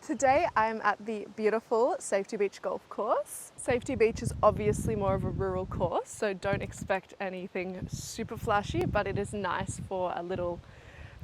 Today I'm at the beautiful Safety Beach golf course. Safety Beach is obviously more of a rural course, so don't expect anything super flashy, but it is nice for a little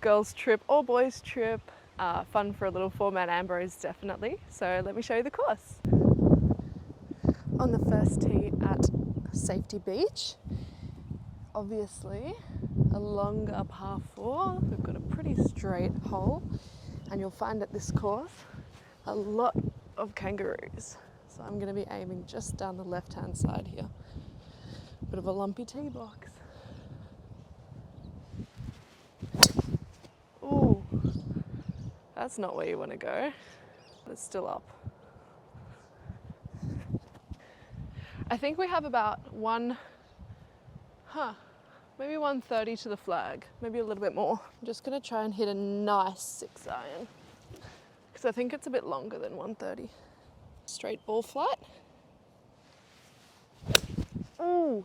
girls trip or boys trip. Fun for a little 4-man Ambrose definitely. So let me show you the course. On the first tee at Safety Beach, obviously a longer par 4. We've got a pretty straight hole, and you'll find at this course a lot of kangaroos. So I'm going to be aiming just down the left-hand side here. Bit of a lumpy tee box. Ooh, that's not where you want to go. It's still up. I think we have about maybe 130 to the flag, maybe a little bit more. I'm just going to try and hit a nice 6 iron, because I think it's a bit longer than 130. Straight ball flight. Ooh,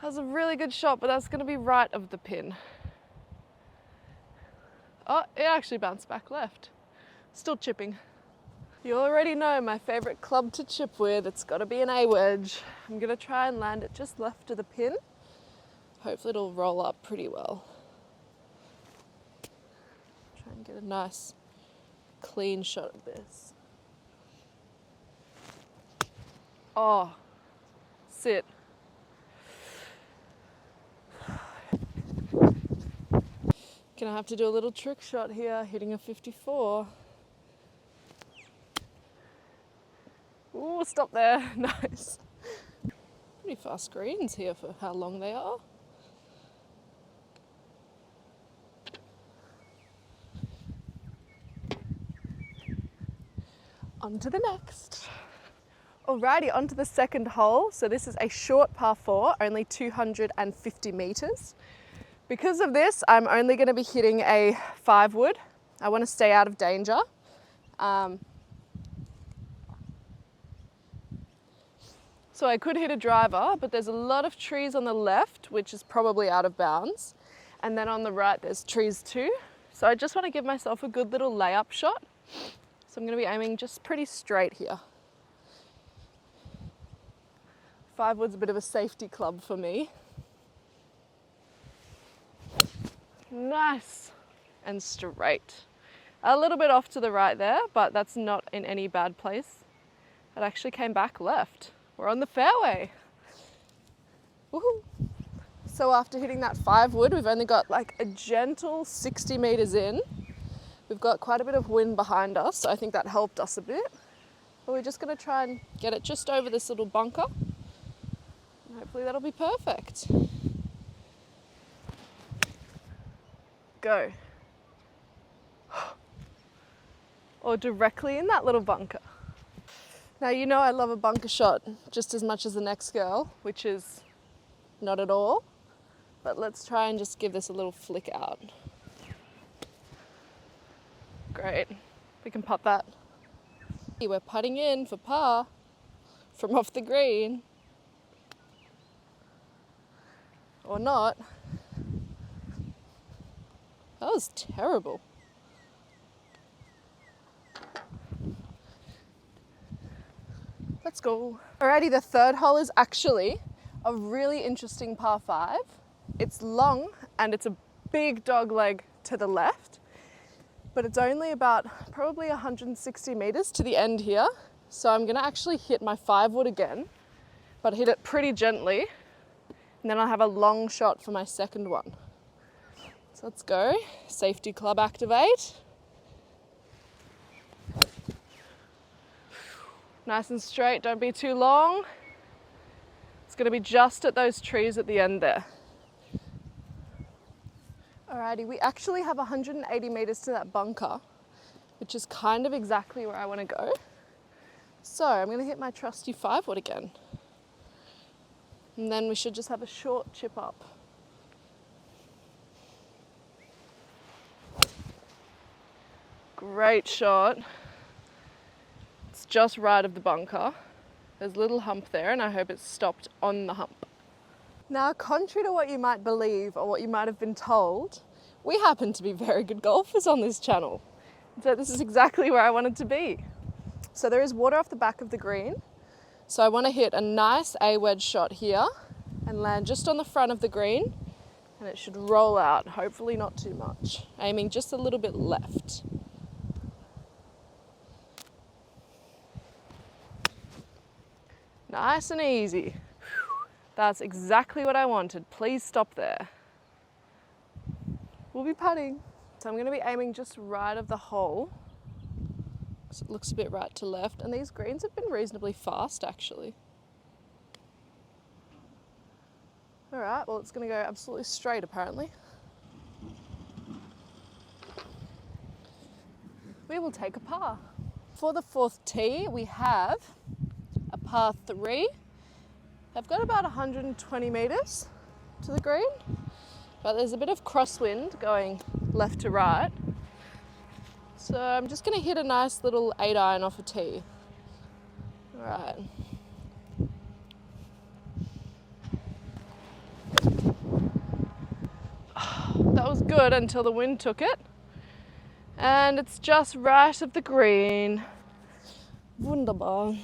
that was a really good shot, but that's going to be right of the pin. Oh, it actually bounced back left. Still chipping. You already know my favorite club to chip with. It's got to be an A-wedge. I'm going to try and land it just left of the pin. Hopefully it'll roll up pretty well. Try and get a nice clean shot of this. Oh, sit. Gonna have to do a little trick shot here, hitting a 54. Ooh, stop there. Nice. Pretty fast greens here for how long they are. On to the next. Alrighty, on to the second hole. So this is a short par 4, only 250 meters. Because of this, I'm only going to be hitting a 5-wood. I want to stay out of danger. So I could hit a driver, but there's a lot of trees on the left, which is probably out of bounds. And then on the right, there's trees too. So I just want to give myself a good little layup shot. So I'm going to be aiming just pretty straight here. 5-wood's a bit of a safety club for me. Nice and straight. A little bit off to the right there, but that's not in any bad place. It actually came back left. We're on the fairway. Woohoo! So after hitting that 5-wood, we've only got like a gentle 60 meters in. We've got quite a bit of wind behind us, so I think that helped us a bit. But we're just going to try and get it just over this little bunker. And hopefully that'll be perfect. Go. Or directly in that little bunker. Now, you know I love a bunker shot just as much as the next girl, which is not at all. But let's try and just give this a little flick out. Great. We can putt that. We're putting in for par from off the green. Or not. That was terrible. Let's go. Alrighty, the third hole is actually a really interesting par 5. It's long and it's a big dog leg to the left, but it's only about probably 160 meters to the end here. So I'm gonna actually hit my 5-wood again, but hit it pretty gently. And then I'll have a long shot for my second one. So let's go. Safety club activate. Nice and straight, don't be too long. It's going to be just at those trees at the end there. Alrighty, we actually have 180 meters to that bunker, which is kind of exactly where I want to go. So I'm going to hit my trusty 5-wood again. And then we should just have a short chip up. Great shot. It's just right of the bunker. There's a little hump there, and I hope it's stopped on the hump. Now, contrary to what you might believe or what you might have been told, we happen to be very good golfers on this channel. So this is exactly where I wanted to be. So there is water off the back of the green. So I want to hit a nice A-wedge shot here and land just on the front of the green, and it should roll out, hopefully not too much. Aiming just a little bit left. Nice and easy. That's exactly what I wanted. Please stop there. We'll be putting. So I'm going to be aiming just right of the hole. So it looks a bit right to left, and these greens have been reasonably fast actually. All right, well it's going to go absolutely straight apparently. We will take a par. For the fourth tee, we have a par 3. I've got about 120 metres to the green, but there's a bit of crosswind going left to right. So I'm just going to hit a nice little 8-iron off a tee. All right. That was good until the wind took it. And it's just right of the green. Wunderbar.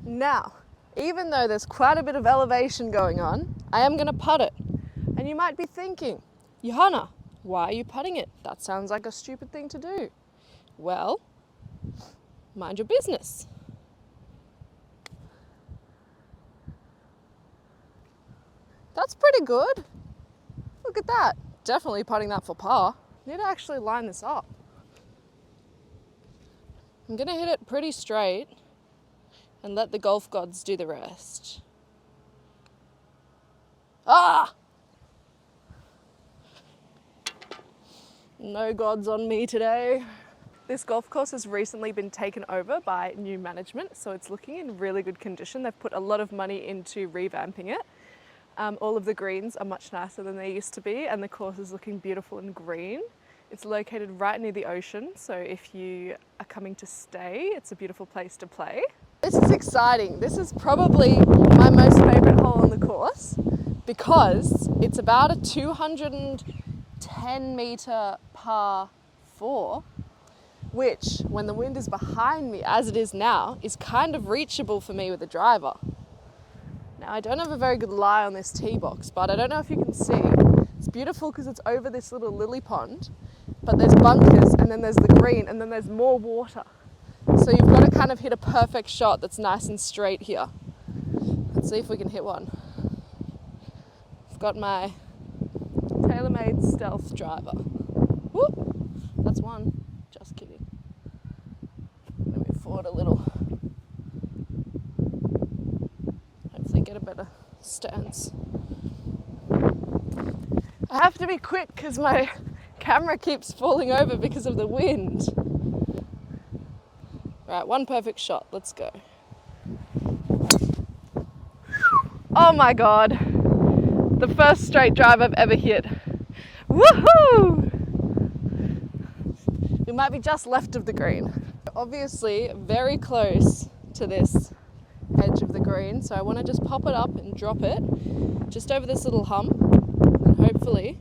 Now, even though there's quite a bit of elevation going on, I am going to putt it. And you might be thinking, Johanna, why are you putting it? That sounds like a stupid thing to do. Well, mind your business. That's pretty good. Look at that. Definitely putting that for par. Need to actually line this up. I'm going to hit it pretty straight and let the golf gods do the rest. Ah! No gods on me today. This golf course has recently been taken over by new management, so it's looking in really good condition. They've put a lot of money into revamping it. All of the greens are much nicer than they used to be, and the course is looking beautiful and green. It's located right near the ocean, so if you are coming to stay, it's a beautiful place to play. This is exciting. This is probably my most favourite hole on the course because it's about a 210 metre par 4, which, when the wind is behind me, as it is now, is kind of reachable for me with a driver. Now, I don't have a very good lie on this tee box, but I don't know if you can see. It's beautiful because it's over this little lily pond, but there's bunkers, and then there's the green, and then there's more water. So you've got to kind of hit a perfect shot that's nice and straight here. Let's see if we can hit one. I've got my tailor-made stealth driver. Whoop! That's one. Just kidding. I'm going to move forward a little. Hopefully get a better stance. I have to be quick because my camera keeps falling over because of the wind. Right, one perfect shot. Let's go. Oh my God. The first straight drive I've ever hit. Woohoo! We might be just left of the green. Obviously very close to this edge of the green, so I want to just pop it up and drop it just over this little hump, and hopefully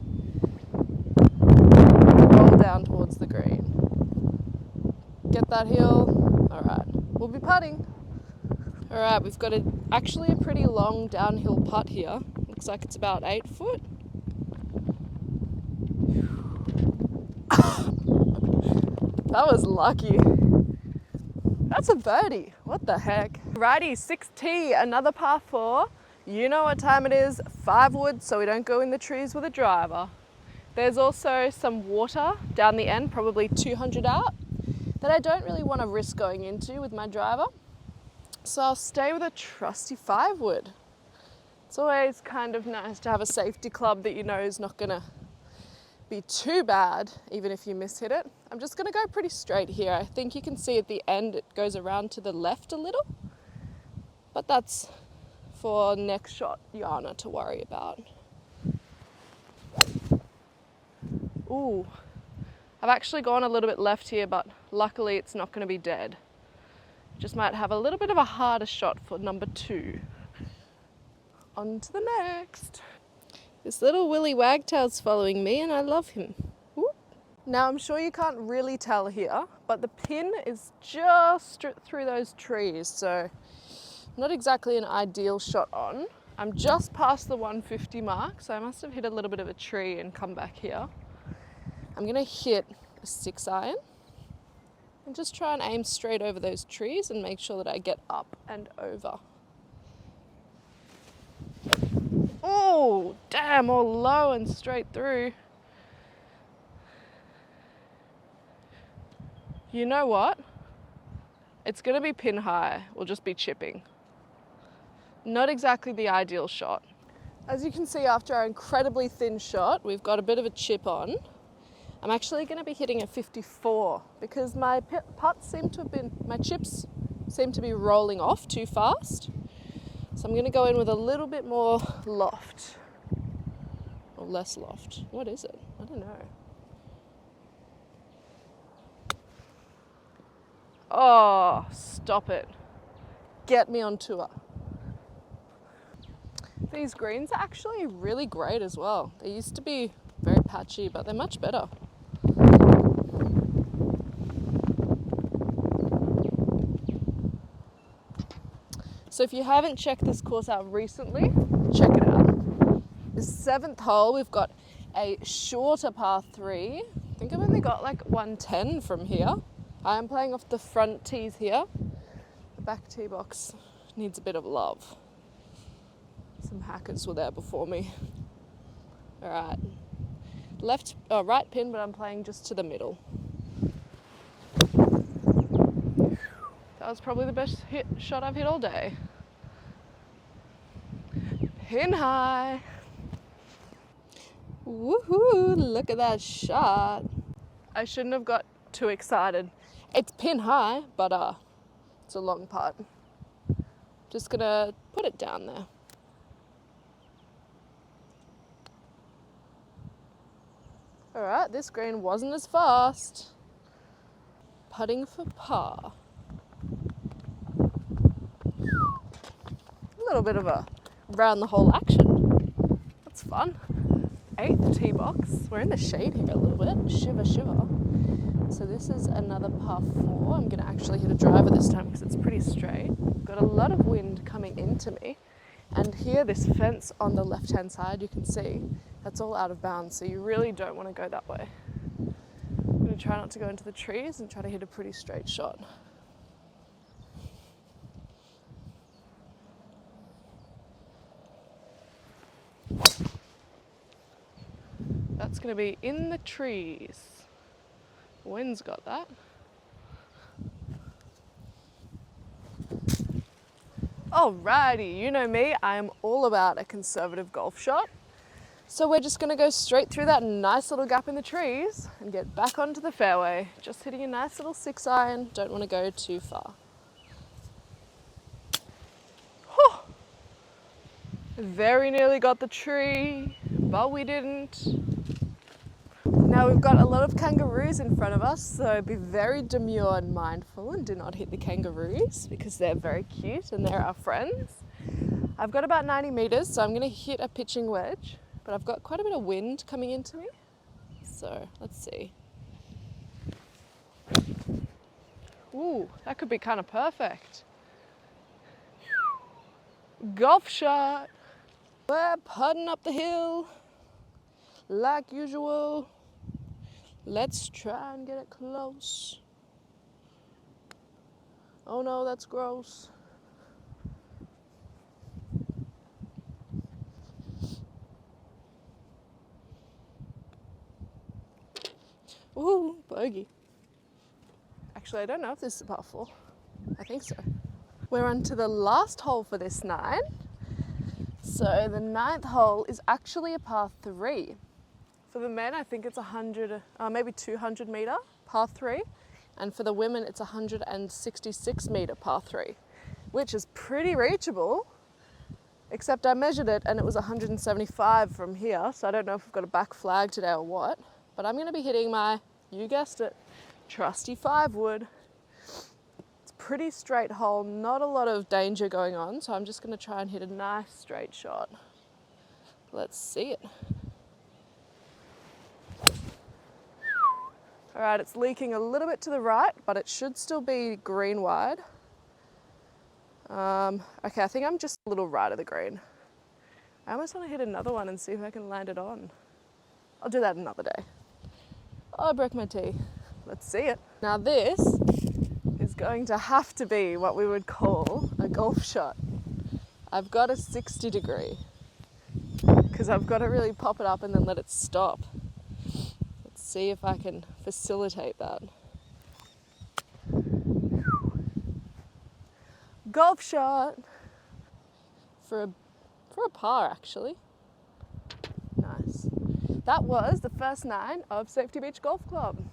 roll down towards the green. Get that hill. Alright, we'll be putting. Alright, we've got actually a pretty long downhill putt here. Looks like it's about 8 foot. That was lucky. That's a birdie. What the heck? Righty, 6T, another par 4. You know what time it is. 5 wood, so we don't go in the trees with a driver. There's also some water down the end, probably 200 out, that I don't really want to risk going into with my driver. So I'll stay with a trusty 5 wood. It's always kind of nice to have a safety club that you know is not going to be too bad, even if you mishit it. I'm just going to go pretty straight here. I think you can see at the end it goes around to the left a little, but that's for next shot Jana to worry about. Ooh, I've actually gone a little bit left here, but luckily it's not going to be dead. Just might have a little bit of a harder shot for number 2. On to the next. This little willy wagtail's following me and I love him. Whoop. Now I'm sure you can't really tell here, but but the pin is just through those trees, so not exactly an ideal shot on. I'm just past the 150 mark, so I must have hit a little bit of a tree and come back here. I'm gonna hit a 6-iron and just try and aim straight over those trees and make sure that I get up and over. Oh, damn, all low and straight through. You know what? It's gonna be pin high. We'll just be chipping. Not exactly the ideal shot. As you can see, after our incredibly thin shot, we've got a bit of a chip on. I'm actually gonna be hitting a 54 because my chips seem to be rolling off too fast. So I'm gonna go in with a little bit more loft. Or less loft. What is it? I don't know. Oh, stop it. Get me on tour. These greens are actually really great as well. They used to be very patchy, but they're much better. So if you haven't checked this course out recently, check it out. The 7th hole, we've got a shorter par 3. I think I've only got like 110 from here. I am playing off the front tees here. The back tee box needs a bit of love. Some hackers were there before me. All right, right pin, but I'm playing just to the middle. That was probably the best shot I've hit all day. Pin high. Woohoo, look at that shot. I shouldn't have got too excited. It's pin high, but it's a long putt. Just gonna put it down there. All right, this green wasn't as fast. Putting for par. A little bit of a round the hole action. That's fun. 8th tee box. We're in the shade here a little bit. Shiver, shiver. So this is another par 4. I'm gonna actually hit a driver this time because it's pretty straight. Got a lot of wind coming into me. And here, this fence on the left-hand side, you can see, that's all out of bounds. So you really don't want to go that way. I'm gonna try not to go into the trees and try to hit a pretty straight shot. That's gonna be in the trees. Wind's got that. Alrighty, you know me, I am all about a conservative golf shot. So we're just gonna go straight through that nice little gap in the trees and get back onto the fairway. Just hitting a nice little 6-iron, don't wanna go too far. Whew. Very nearly got the tree, but we didn't. Now we've got a lot of kangaroos in front of us, so be very demure and mindful and do not hit the kangaroos because they're very cute and they're our friends. I've got about 90 meters, so I'm going to hit a pitching wedge, but I've got quite a bit of wind coming into me. So let's see. Ooh, that could be kind of perfect. Golf shot. We're putting up the hill like usual. Let's try and get it close. Oh no, that's gross. Ooh, bogey. Actually, I don't know if this is a par 4. I think so. We're on to the last hole for this night. So the 9th hole is actually a par 3. For the men, I think it's maybe 200 meter par 3. And for the women, it's 166 meter par 3, which is pretty reachable, except I measured it and it was 175 from here. So I don't know if we've got a back flag today or what, but I'm gonna be hitting my, you guessed it, trusty 5-wood. It's a pretty straight hole, not a lot of danger going on. So I'm just gonna try and hit a nice straight shot. Let's see it. All right, it's leaking a little bit to the right, but it should still be green wide. Okay, I think I'm just a little right of the green. I almost want to hit another one and see if I can land it on. I'll do that another day. Oh, I broke my tee. Let's see it. Now this is going to have to be what we would call a golf shot. I've got a 60 degree because I've got to really pop it up and then let it stop. Let's see if I can facilitate that. Golf shot for a par, actually. Nice. That was the first 9 of Safety Beach Golf Club.